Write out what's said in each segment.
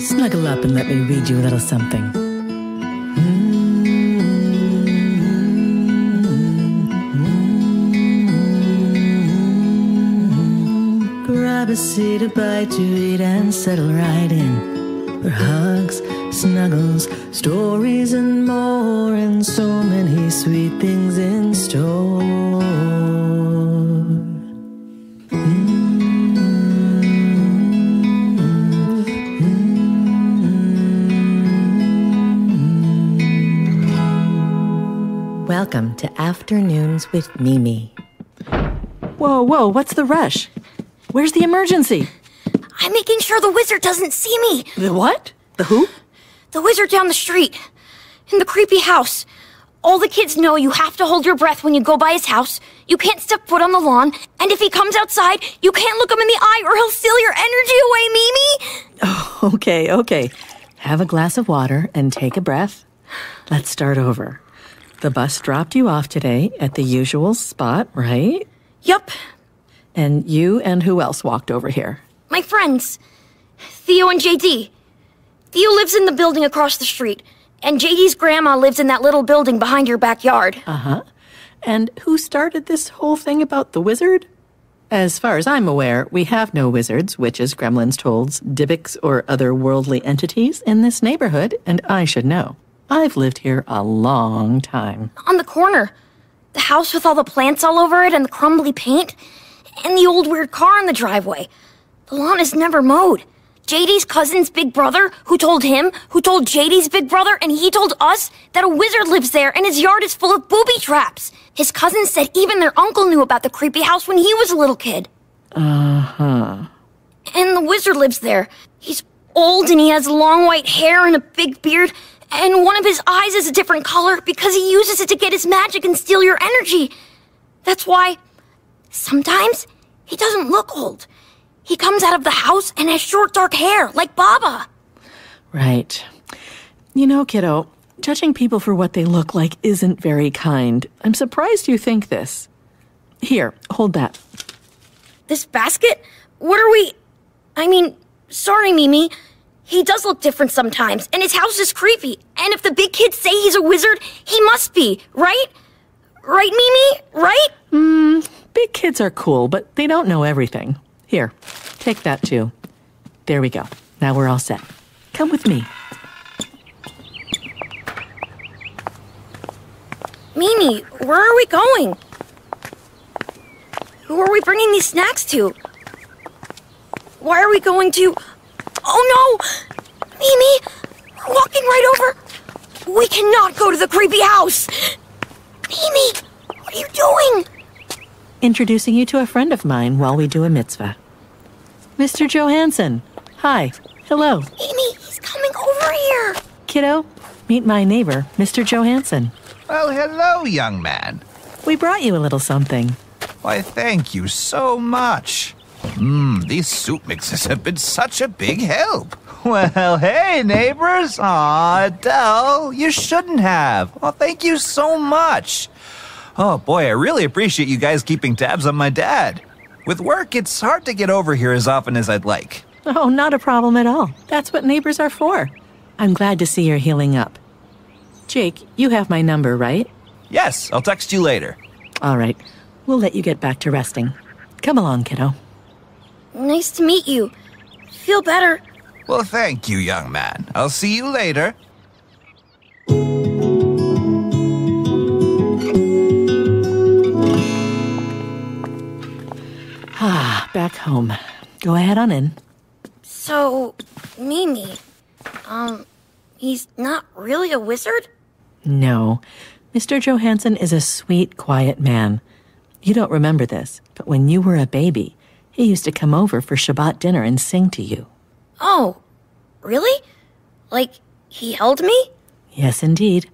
Snuggle up and let me read you a little something. Grab a seat, a bite to eat, and settle right in. For hugs, snuggles, stories, and more, and so many sweet things in store. Welcome to Afternoons with Mimi. Whoa, what's the rush? Where's the emergency? I'm making sure the wizard doesn't see me. The what? The who? The wizard down the street. In the creepy house. All the kids know you have to hold your breath when you go by his house. You can't step foot on the lawn. And if he comes outside, you can't look him in the eye or he'll steal your energy away, Mimi. Oh, okay. Have a glass of water and take a breath. Let's start over. The bus dropped you off today at the usual spot, right? Yup. And you and who else walked over here? My friends. Theo and JD. Theo lives in the building across the street. And JD's grandma lives in that little building behind your backyard. Uh-huh. And who started this whole thing about the wizard? As far as I'm aware, we have no wizards, witches, gremlins, trolls, Dybbuk's, or other worldly entities in this neighborhood, and I should know. I've lived here a long time. On the corner. The house with all the plants all over it and the crumbly paint. And the old weird car in the driveway. The lawn is never mowed. JD's cousin's big brother, who told him, who told JD's big brother, and he told us that a wizard lives there and his yard is full of booby-traps. His cousin said even their uncle knew about the creepy house when he was a little kid. Uh-huh. And the wizard lives there. He's old and he has long white hair and a big beard, and one of his eyes is a different color because he uses it to get his magic and steal your energy. That's why sometimes he doesn't look old. He comes out of the house and has short, dark hair, like Baba. Right. You know, kiddo, judging people for what they look like isn't very kind. I'm surprised you think this. Here, hold that. This basket? What are we... sorry, Mimi. He does look different sometimes, and his house is creepy. And if the big kids say he's a wizard, he must be, right? Right, Mimi? Right? Big kids are cool, but they don't know everything. Here, take that too. There we go. Now we're all set. Come with me. Mimi, where are we going? Who are we bringing these snacks to? Why are we going to... Oh no! Mimi, we're walking right over... We cannot go to the creepy house! Mimi, what are you doing? Introducing you to a friend of mine while we do a mitzvah. Mr. Johansen. Hi. Hello. Mimi, he's coming over here. Kiddo, meet my neighbor, Mr. Johansen. Well, hello, young man. We brought you a little something. Why, thank you so much. These soup mixes have been such a big help. Well, hey, neighbors. Aw, Adele, you shouldn't have. Well, thank you so much. Oh, boy, I really appreciate you guys keeping tabs on my dad. With work, it's hard to get over here as often as I'd like. Oh, not a problem at all. That's what neighbors are for. I'm glad to see you're healing up. Jake, you have my number, right? Yes, I'll text you later. All right. We'll let you get back to resting. Come along, kiddo. Nice to meet you. Feel better. Well, thank you, young man. I'll see you later. Back home. Go ahead on in. So, Mimi, he's not really a wizard? No. Mr. Johansen is a sweet, quiet man. You don't remember this, but when you were a baby, he used to come over for Shabbat dinner and sing to you. Oh, really? Like, he held me? Yes, indeed.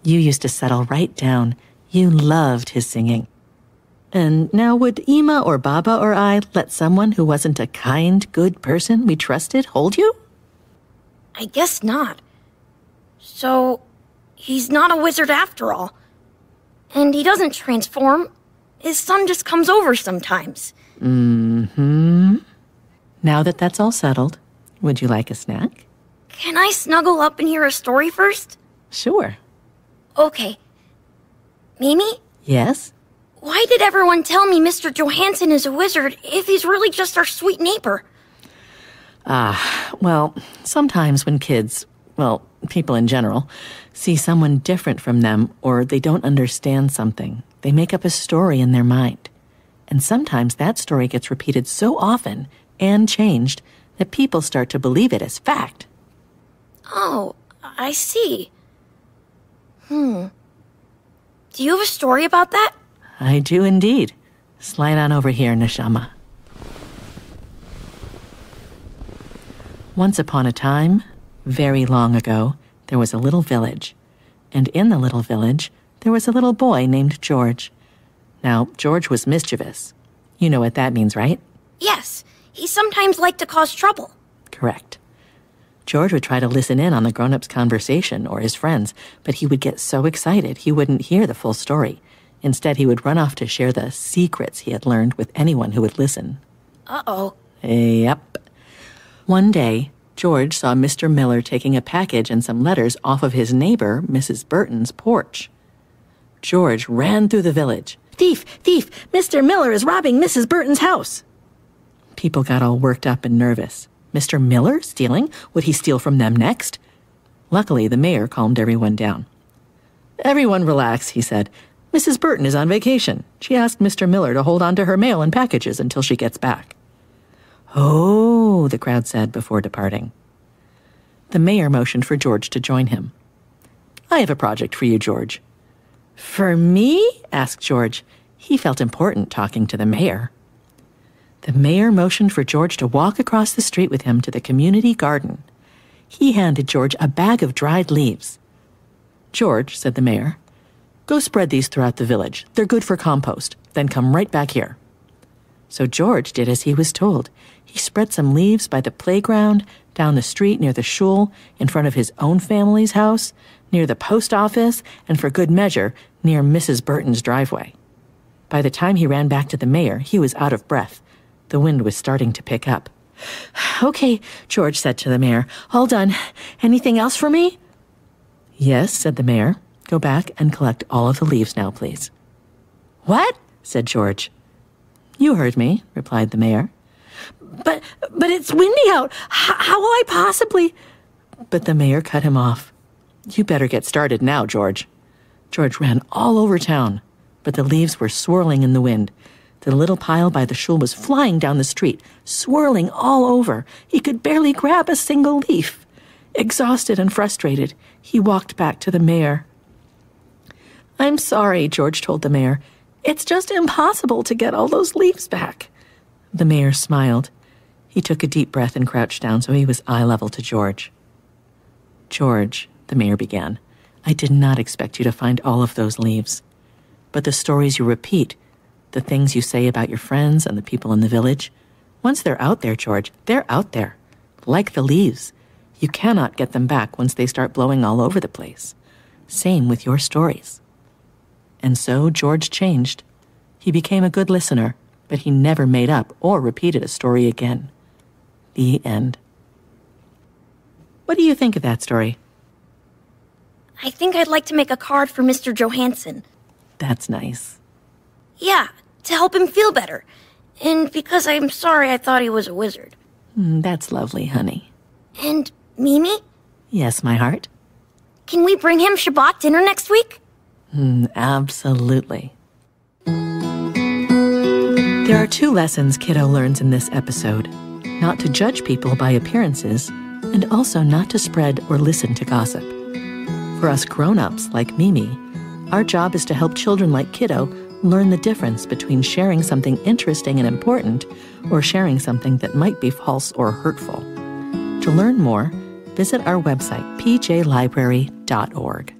You used to settle right down. You loved his singing. And now would Ima or Baba or I let someone who wasn't a kind, good person we trusted hold you? I guess not. So, he's not a wizard after all. And he doesn't transform. His son just comes over sometimes. Mm-hmm. Now that that's all settled, would you like a snack? Can I snuggle up and hear a story first? Sure. Okay. Mimi? Yes? Why did everyone tell me Mr. Johansen is a wizard if he's really just our sweet neighbor? Well, sometimes when kids, people in general, see someone different from them or they don't understand something, they make up a story in their mind. And sometimes that story gets repeated so often and changed that people start to believe it as fact. Oh, I see. Do you have a story about that? I do indeed. Slide on over here, Neshama. Once upon a time, very long ago, there was a little village. And in the little village, there was a little boy named George. Now, George was mischievous. You know what that means, right? Yes, he sometimes liked to cause trouble. Correct. George would try to listen in on the grown-ups' conversation or his friends, but he would get so excited he wouldn't hear the full story. Instead, he would run off to share the secrets he had learned with anyone who would listen. Uh-oh. Yep. One day, George saw Mr. Miller taking a package and some letters off of his neighbor, Mrs. Burton's porch. George ran through the village. Thief! Thief! Mr. Miller is robbing Mrs. Burton's house! People got all worked up and nervous. Mr. Miller stealing? Would he steal from them next? Luckily, the mayor calmed everyone down. Everyone relax, he said. Mrs. Burton is on vacation. She asked Mr. Miller to hold on to her mail and packages until she gets back. Oh, the crowd said before departing. The mayor motioned for George to join him. I have a project for you, George. For me? Asked George. He felt important talking to the mayor. The mayor motioned for George to walk across the street with him to the community garden. He handed George a bag of dried leaves. George, said the mayor, go spread these throughout the village. They're good for compost. Then come right back here. So George did as he was told. He spread some leaves by the playground, down the street near the shul, in front of his own family's house, near the post office, and for good measure, near Mrs. Burton's driveway. By the time he ran back to the mayor, he was out of breath. The wind was starting to pick up. Okay, George said to the mayor, all done. Anything else for me? Yes, said the mayor. Go back and collect all of the leaves now, please. What? Said George. You heard me, replied the mayor. But it's windy out. How will I possibly... But the mayor cut him off. You better get started now, George. George ran all over town, but the leaves were swirling in the wind. The little pile by the shul was flying down the street, swirling all over. He could barely grab a single leaf. Exhausted and frustrated, he walked back to the mayor. I'm sorry, George told the mayor. It's just impossible to get all those leaves back. The mayor smiled. He took a deep breath and crouched down so he was eye level to George. George, the mayor began, I did not expect you to find all of those leaves. But the stories you repeat, the things you say about your friends and the people in the village, once they're out there, George, they're out there. Like the leaves. You cannot get them back once they start blowing all over the place. Same with your stories. And so George changed. He became a good listener, but he never made up or repeated a story again. The end. What do you think of that story? I think I'd like to make a card for Mr. Johansen. That's nice. Yeah, to help him feel better. And because I'm sorry I thought he was a wizard. That's lovely, honey. And Mimi? Yes, my heart? Can we bring him Shabbat dinner next week? Absolutely. There are 2 lessons Kiddo learns in this episode. Not to judge people by appearances, and also not to spread or listen to gossip. For us grown-ups like Mimi, our job is to help children like Kiddo learn the difference between sharing something interesting and important or sharing something that might be false or hurtful. To learn more, visit our website, pjlibrary.org.